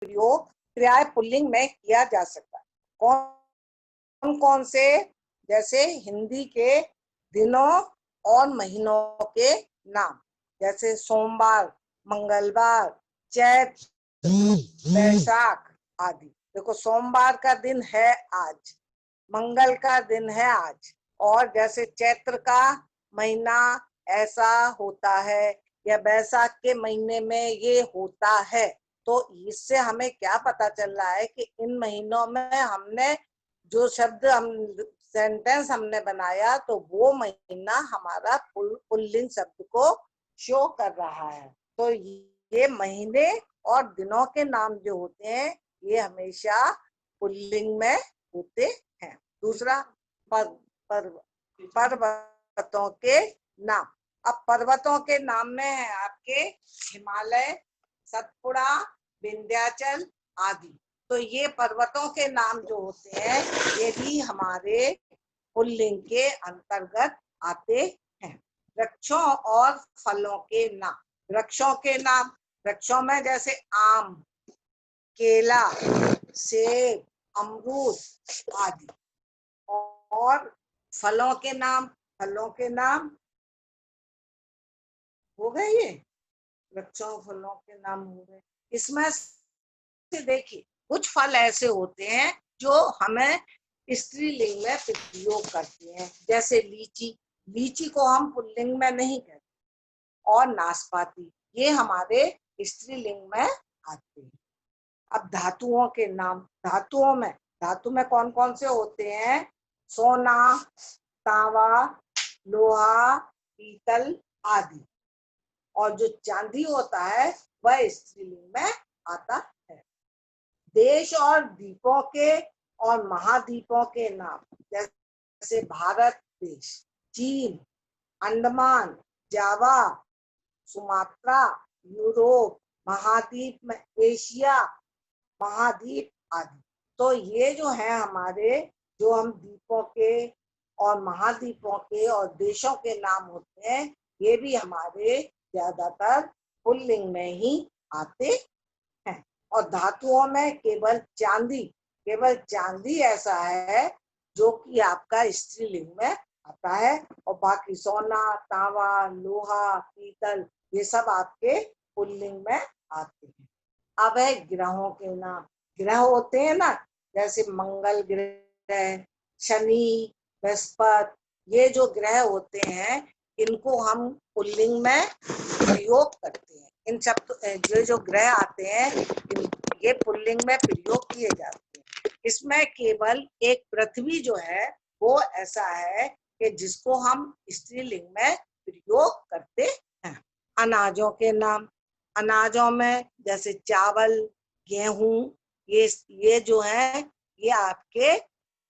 प्रयोग क्रियाएं पुल्लिंग में किया जा सकता है। कौन कौन से? जैसे हिंदी के दिनों और महीनों के नाम, जैसे सोमवार, मंगलवार, चैत, वैशाख आदि। देखो, सोमवार का दिन है आज, मंगल का दिन है आज, और जैसे चैत्र का महीना ऐसा होता है या बैसाख के महीने में ये होता है। तो इससे हमें क्या पता चल रहा है कि इन महीनों में हमने जो शब्द सेंटेंस हमने बनाया तो वो महीना हमारा पुल्लिंग शब्द को शो कर रहा है। तो ये महीने और दिनों के नाम जो होते हैं ये हमेशा पुल्लिंग में होते हैं। दूसरा, पर्वतों के नाम। अब पर्वतों के नाम में है आपके हिमालय, सतपुड़ा, विंध्याचल आदि। तो ये पर्वतों के नाम जो होते हैं ये भी हमारे पुल्लिंग के अंतर्गत आते हैं। वृक्षों और फलों के नाम। वृक्षों के नाम, वृक्षों में जैसे आम, केला, सेब, अमरूद आदि। और फलों के नाम, फलों के नाम हो गए, ये वृक्षों फलों के नाम हो गए। इसमें से देखिए कुछ फल ऐसे होते हैं जो हमें स्त्रीलिंग में प्रयोग करते हैं, जैसे लीची। लीची को हम पुल्लिंग में नहीं कहते। और नाशपाती, ये हमारे स्त्रीलिंग में आते हैं। अब धातुओं के नाम। धातु में कौन कौन से होते हैं? सोना, तांबा, लोहा, पीतल आदि। और जो चांदी होता है वह स्त्रीलिंग में आता है। देश और द्वीपों के और महाद्वीपों के नाम, जैसे भारत देश, चीन, अंडमान, जावा, सुमात्रा, यूरोप, महाद्वीप में एशिया महाद्वीप आदि। तो ये जो है हमारे, जो हम द्वीपों के और महाद्वीपों के और देशों के नाम होते हैं, ये भी हमारे ज्यादातर पुल्लिंग में ही आते हैं। और धातुओं में केवल चांदी ऐसा है जो कि आपका स्त्रीलिंग में आता है, और बाकी सोना, तांबा, लोहा, पीतल ये सब आपके पुल्लिंग में आते हैं। अब है ग्रहों के नाम। ग्रह होते हैं ना, जैसे मंगल ग्रह, शनि, बृहस्पति, ये जो ग्रह होते हैं इनको हम पुल्लिंग में प्रयोग करते हैं। इन सब जो ग्रह आते हैं ये पुल्लिंग में प्रयोग किए जाते हैं। इसमें केवल एक पृथ्वी जो है वो ऐसा है कि जिसको हम स्त्रीलिंग में प्रयोग करते हैं। अनाजों के नाम। अनाजों में जैसे चावल, गेहूं, ये जो है ये आपके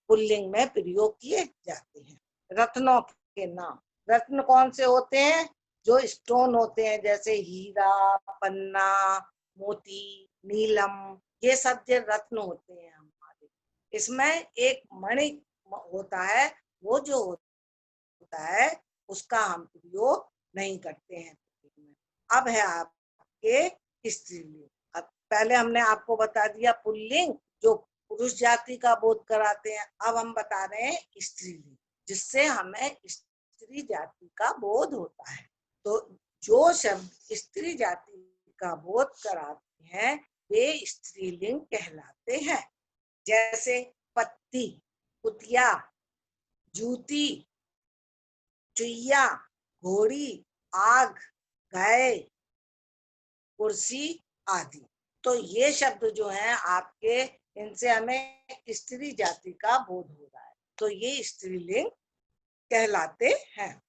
पुल्लिंग में प्रयोग किए जाते हैं। रत्नों के नाम। रत्न कौन से होते हैं? जो स्टोन होते हैं, जैसे हीरा, पन्ना, मोती, नीलम, ये सब जो रत्न होते हैं हमारे। इसमें एक मणि होता है, वो जो होता है उसका हम प्रयोग नहीं करते हैं। अब है आपके स्त्रीलिंग। अब पहले हमने आपको बता दिया पुल्लिंग जो पुरुष जाति का बोध कराते हैं, अब हम बता रहे हैं स्त्रीलिंग जिससे हमें स्त्री जाति का बोध होता है। तो जो शब्द स्त्री जाति का बोध कराते हैं वे स्त्रीलिंग कहलाते हैं। जैसे पत्ती, कुतिया, जूती, चुईया, घोड़ी, आग, गाय, कुर्सी आदि। तो ये शब्द जो है आपके, इनसे हमें स्त्री जाति का बोध हो रहा है, तो ये स्त्रीलिंग कहलाते हैं।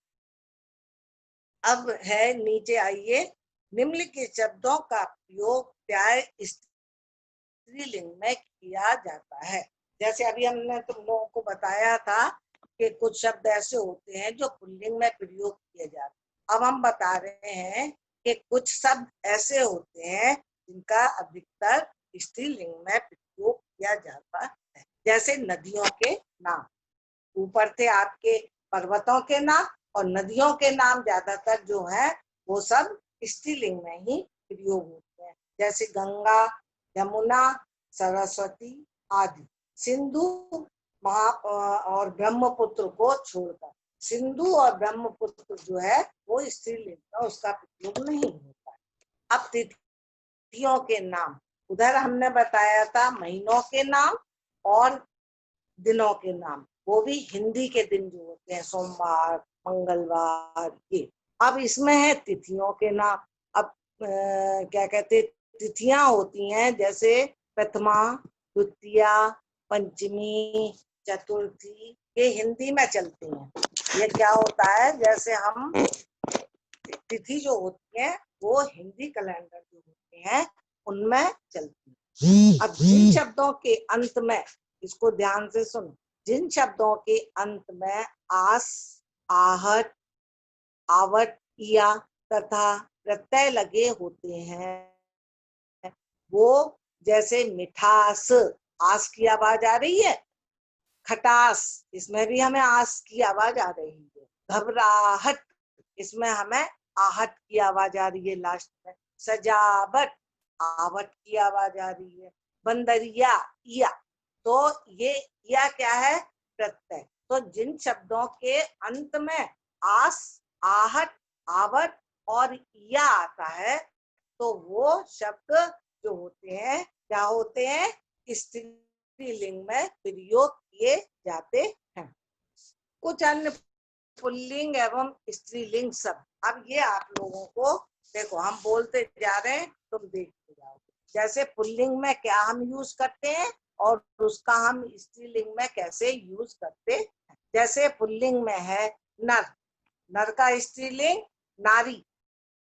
अब है नीचे आइए, निम्नलिखित शब्दों का प्रयोग प्राय स्त्रीलिंग में किया जाता है। जैसे अभी हमने तुम लोगों को बताया था कि कुछ शब्द ऐसे होते हैं जो पुल्लिंग में प्रयोग किए जाते हैं। अब हम बता रहे हैं कि कुछ शब्द ऐसे होते हैं जिनका अधिकतर स्त्रीलिंग में प्रयोग किया जाता है। जैसे नदियों के नाम। ऊपर थे आपके पर्वतों के नाम, और नदियों के नाम ज्यादातर जो है वो सब स्त्रीलिंग में ही प्रयोग होते हैं। जैसे गंगा, यमुना, सरस्वती आदि। सिंधु और ब्रह्मपुत्र को छोड़कर, सिंधु और ब्रह्मपुत्र जो है वो स्त्रीलिंग का, उसका प्रयोग नहीं होता है। अब तिथियों के नाम, उधर हमने बताया था महीनों के नाम और दिनों के नाम, वो भी हिंदी के दिन जो होते हैं, सोमवार, मंगलवार, ये। अब इसमें है तिथियों के नाम। अब क्या कहते, तिथियां होती हैं जैसे प्रथमा, द्वितीया, पंचमी, चतुर्थी, ये हिंदी में चलती हैं। ये क्या होता है, जैसे हम तिथि जो होती है वो हिंदी कैलेंडर जो होते हैं उनमें चलती है। अब जिन शब्दों के अंत में, इसको ध्यान से सुनो, जिन शब्दों के अंत में आस, आहट, आवट, या तथा प्रत्यय लगे होते हैं, वो जैसे मिठास, आस की आवाज आ रही है। खटास, इसमें भी हमें आस की आवाज आ रही है। घबराहट, इसमें हमें आहट की आवाज आ रही है लास्ट में। सजावट, आवट की आवाज आ रही है। बंदरिया, या, तो ये या क्या है, प्रत्यय। तो जिन शब्दों के अंत में आस, आहट, आवट और या आता है, तो वो शब्द जो होते हैं क्या होते हैं, स्त्रीलिंग में प्रयोग किए जाते हैं। कुछ अन्य पुल्लिंग एवं स्त्रीलिंग शब्द, अब ये आप लोगों को देखो, हम बोलते जा रहे हैं, तुम देखते जाओ। जैसे पुल्लिंग में क्या हम यूज करते हैं और उसका हम स्त्रीलिंग में कैसे यूज करते हैं। जैसे पुल्लिंग में है नर, नर का स्त्रीलिंग नारी।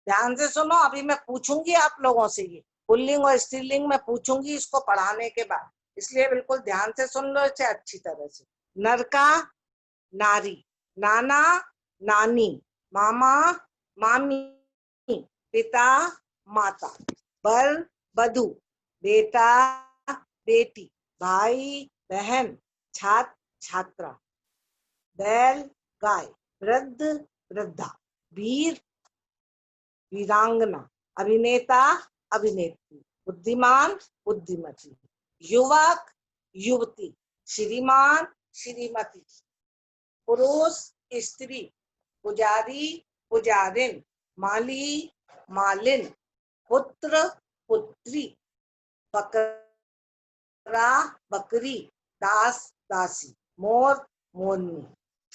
ध्यान से सुनो, अभी मैं पूछूंगी आप लोगों से, ये पुल्लिंग और स्त्रीलिंग में पूछूंगी इसको पढ़ाने के बाद, इसलिए बिल्कुल ध्यान से सुन लो इसे अच्छी तरह से। नर का नारी, नाना नानी, मामा मामी, पिता माता, बर बधू, बेटा बेटी, भाई बहन, छात्र छात्रा, बैल गाय, वृद्ध वृद्धा, वीर वीरांगना, अभिनेता अभिनेत्री, बुद्धिमान बुद्धिमती, युवक युवती, श्रीमान श्रीमती, पुरुष स्त्री, पुजारी पुजारिन, माली मालिन, पुत्र पुत्री, बकरा बकरी, दास दासी, मोर मोरनी,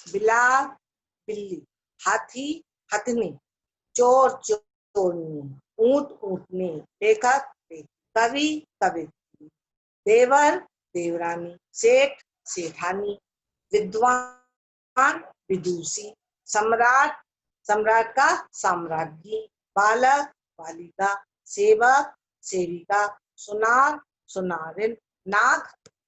बिलार बिल्ली, हाथी हथनी, चोर चोरनी, ऊंट ऊंटनी, लेखक कवि कवित्री, देवर देवरानी, सेठ सेठानी, विद्वान विदुषी, सम्राट सम्राट का साम्राज्ञी, बालक बालिका, सेवक सेविका, सुनार सुनारिन, नाग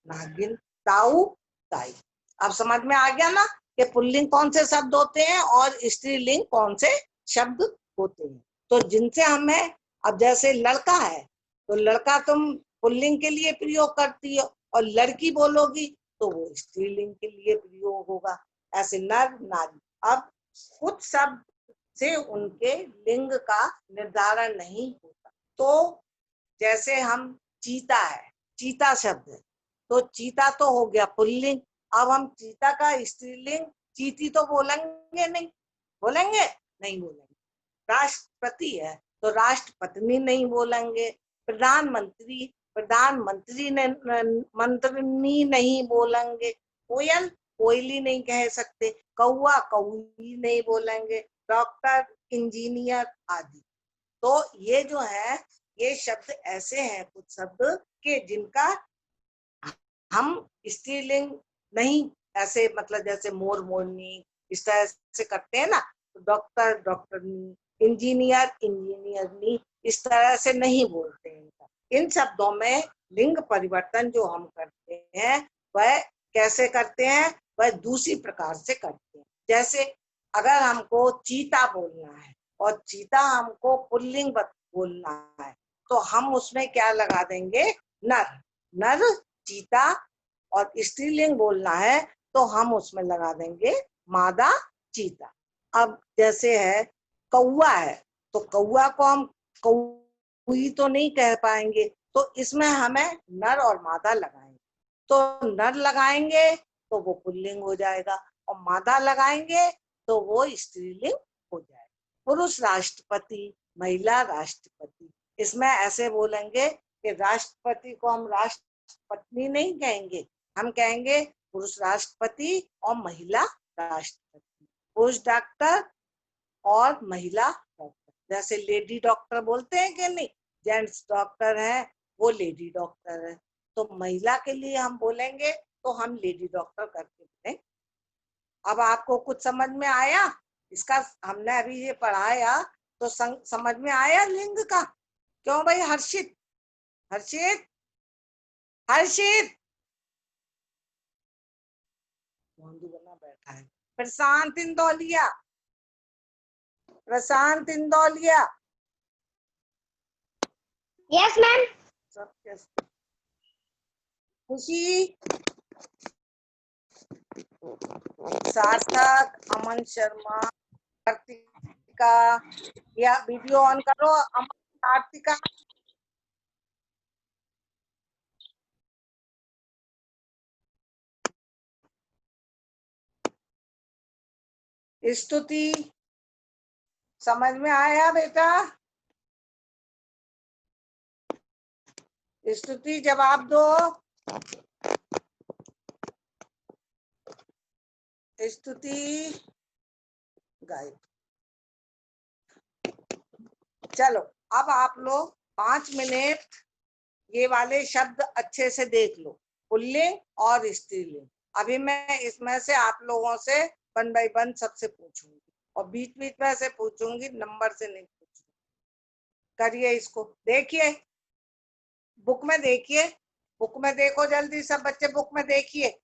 नागिन, ताऊ ताई। अब समझ में आ गया ना कि पुल्लिंग कौन से शब्द होते हैं और स्त्रीलिंग कौन से शब्द होते हैं। तो जिनसे हमें, अब जैसे लड़का है तो लड़का तुम पुल्लिंग के लिए प्रयोग करती हो, और लड़की बोलोगी तो वो स्त्रीलिंग के लिए प्रयोग होगा। ऐसे नर नारी। अब कुछ शब्द से उनके लिंग का निर्धारण नहीं होता। तो जैसे हम चीता है, चीता शब्द है, तो चीता तो हो गया पुल्लिंग। अब हम चीता का स्त्रीलिंग चीती तो बोलेंगे नहीं, बोलेंगे नहीं बोलेंगे। राष्ट्रपति है तो राष्ट्रपत्नी नहीं बोलेंगे। प्रधानमंत्री प्रधानमंत्री मंत्री नहीं बोलेंगे। कोयल कोयली नहीं कह सकते। कौआ कौई नहीं बोलेंगे। डॉक्टर इंजीनियर आदि। तो ये जो है, ये शब्द ऐसे हैं कुछ शब्द के जिनका हम स्त्रीलिंग नहीं, ऐसे मतलब जैसे मोर मोरनी इस तरह से करते हैं ना, तो डॉक्टर डॉक्टरनी, इंजीनियर इंजीनियरनी, इस तरह से नहीं बोलते हैं। इन शब्दों में लिंग परिवर्तन जो हम करते हैं वह कैसे करते हैं, वह दूसरी प्रकार से करते हैं। जैसे अगर हमको चीता बोलना है और चीता हमको पुल्लिंग बोलना है, तो हम उसमें क्या लगा देंगे, नर। नर चीता। और स्त्रीलिंग बोलना है तो हम उसमें लगा देंगे मादा चीता। अब जैसे है कौआ है, तो कौआ को हम कौई तो नहीं कह पाएंगे, तो इसमें हमें नर और मादा लगाएंगे। तो नर लगाएंगे तो वो पुल्लिंग हो जाएगा, और मादा लगाएंगे तो वो स्त्रीलिंग हो जाएगा। पुरुष राष्ट्रपति, महिला राष्ट्रपति। इसमें ऐसे बोलेंगे कि राष्ट्रपति को हम राष्ट्रपत्नी नहीं कहेंगे, हम कहेंगे पुरुष राष्ट्रपति और महिला राष्ट्रपति। पुरुष डॉक्टर और महिला डॉक्टर, जैसे लेडी डॉक्टर बोलते हैं कि नहीं, जेंट्स डॉक्टर है वो लेडी डॉक्टर है, तो महिला के लिए हम बोलेंगे तो हम लेडी डॉक्टर करके बोलेंगे। अब आपको कुछ समझ में आया इसका? हमने अभी ये पढ़ाया तो समझ में आया लिंग का? क्यों भाई हर्षित? हर्षित, हर्षित भोंदू बना बैठा है। प्रशांत इंदौलिया, प्रशांत इंदौलिया। Yes ma'am. सब कैसे? खुशी, सार्थक, अमन शर्मा, कार्तिका, या वीडियो ऑन करो। अमन, कार्तिका, स्तुति, समझ में आया बेटा? स्तुति जवाब दो। स्तुति गायब। चलो अब आप लोग 5 मिनट ये वाले शब्द अच्छे से देख लो, पुल्लिंग और स्त्रीलिंग। अभी मैं इसमें से आप लोगों से 1 बाय 1 सबसे पूछूंगी, और बीच बीच में से पूछूंगी, नंबर से नहीं पूछूंगी। करिए इसको, देखिए बुक में, देखिए बुक में, देखो जल्दी सब बच्चे बुक में देखिए।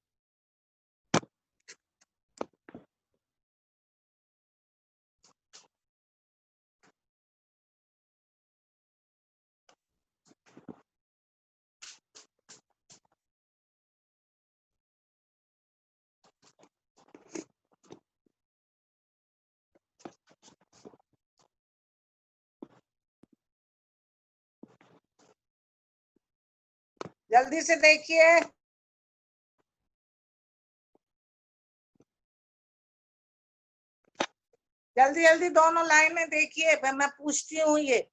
जल्दी से देखिए। जल्दी जल्दी दोनों लाइनें देखिए, मैं पूछती हूँ ये।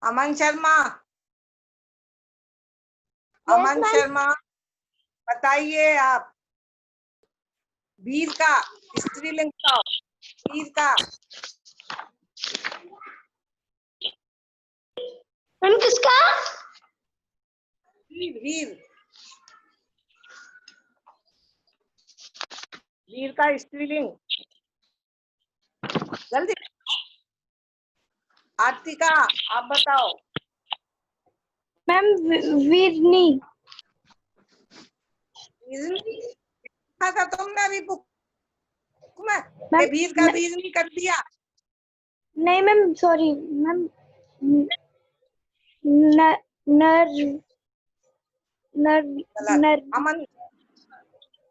अमन शर्मा, अमन शर्मा बताइए आप, वीर का स्त्रीलिंग बताओ। वीर का, मैम किसका? वीर, वीर, वीर का स्त्रीलिंग जल्दी। आर्तिका आप बताओ। मैम वीरनी। था तुमने अभी बुक में, मैम वीर का वीर नहीं कर दिया? नहीं मैम, सॉरी मैम। नर नर नर। अमन,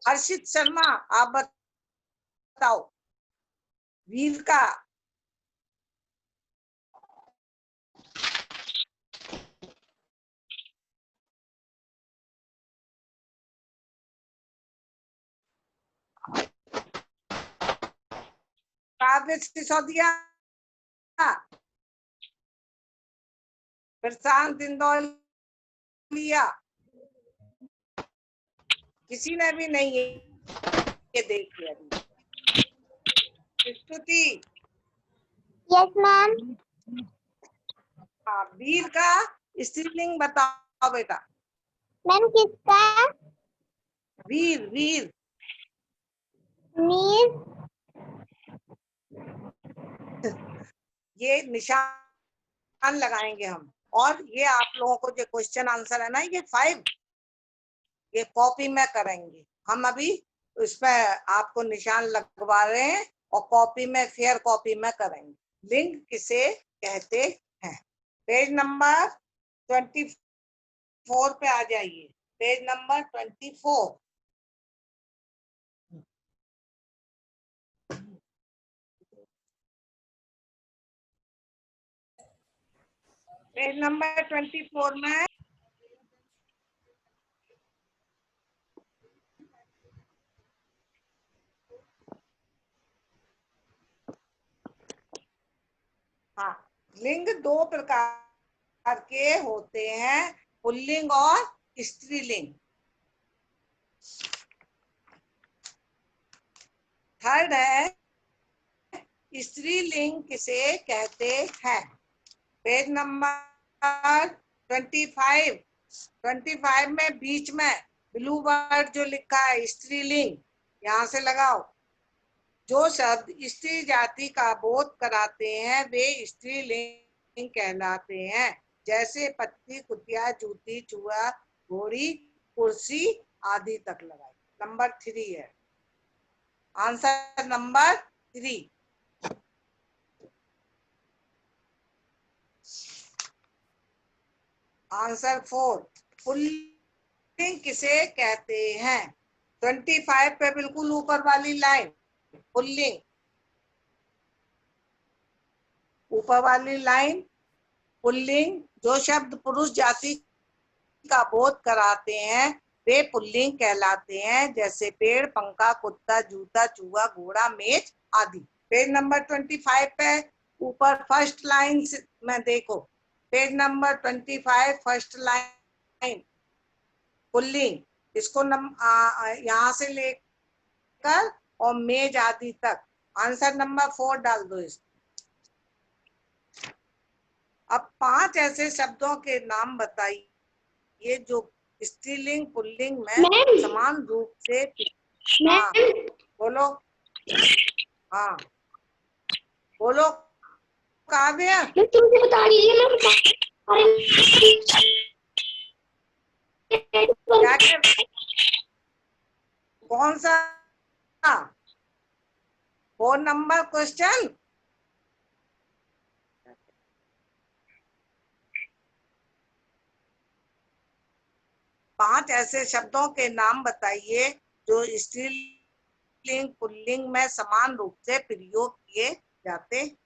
हर्षित शर्मा आप बताओ, वीर का काव्य सिसोदिया, प्रशांत इंदौलिया, किसी ने भी नहीं ये देख लिया। स्तुति, यस मैम। वीर का स्त्रीलिंग बताओ बेटा। मैम किसका? वीर, वीर, मीर। ये निशान लगाएंगे हम, और ये आप लोगों को जो क्वेश्चन आंसर है ना, ये 5 ये कॉपी में करेंगे हम। अभी इसमें आपको निशान लगवा रहे हैं, और कॉपी में, फेयर कॉपी में करेंगे। लिंग किसे कहते हैं? पेज नंबर 24 पे आ जाइए। Page number 24। पेज नंबर 24 में हाँ, लिंग दो प्रकार के होते हैं, पुल्लिंग और स्त्रीलिंग। थर्ड है स्त्रीलिंग किसे कहते हैं? पेज नंबर 25 में बीच में ब्लू वर्ड जो लिखा है स्त्रीलिंग, यहां से लगाओ। जो शब्द स्त्री जाति का बोध कराते हैं वे स्त्रीलिंग कहलाते हैं। जैसे पत्ती, कुतिया, जूती, चूहा, घोड़ी, कुर्सी आदि तक लगाए। नंबर 3 है आंसर। नंबर 3। आंसर 4 पुल्लिंग किसे कहते हैं? 25 पे बिल्कुल ऊपर वाली लाइन पुल्लिंग, ऊपर वाली लाइन पुल्लिंग। जो शब्द पुरुष जाति का बोध कराते हैं वे पुल्लिंग कहलाते हैं। जैसे पेड़, पंखा, कुत्ता, जूता, चूहा, घोड़ा, मेज आदि। पेज नंबर 25 पे ऊपर फर्स्ट लाइन में देखो। Page number 25 first line pulling. इसको यहाँ से लेकर और मेज आदि तक। आंसर नंबर 4 डाल दो इसको। अब 5 ऐसे शब्दों के नाम बताइए जो स्त्रीलिंग पुल्लिंग में समान रूप से। हाँ बोलो। हाँ बोलो काव्य। तुमसे बता दीजिए क्या क्या कौन सा 4 नंबर क्वेश्चन? पांच ऐसे शब्दों के नाम बताइए जो स्त्रीलिंग पुल्लिंग में समान रूप से प्रयोग किए जाते हैं।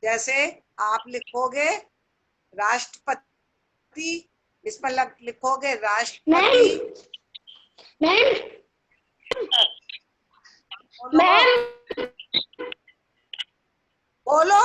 जैसे आप लिखोगे राष्ट्रपति, इसमें लिखोगे राष्ट्रपति। बोलो बोलो।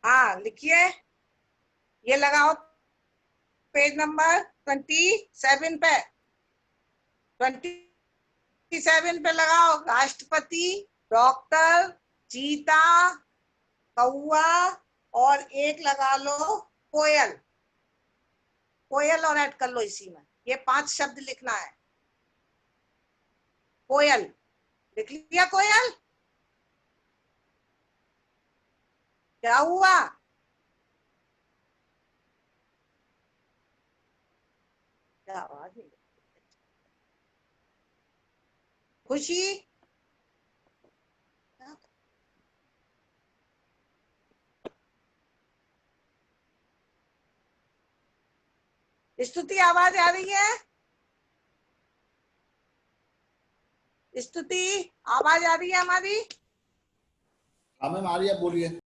हाँ लिखिए, ये लगाओ पेज नंबर 27 पे। 27 पे लगाओ राष्ट्रपति, डॉक्टर, चीता, कौआ और एक लगा लो कोयल। कोयल और ऐड कर लो इसी में। ये 5 शब्द लिखना है। कोयल लिख लिया? कोयल क्या हुआ? क्या आवाज नहीं? खुशी, स्तुति आवाज आ रही है? स्तुति आवाज आ रही है हमारी? हाँ मैम आ रही है, बोलिए।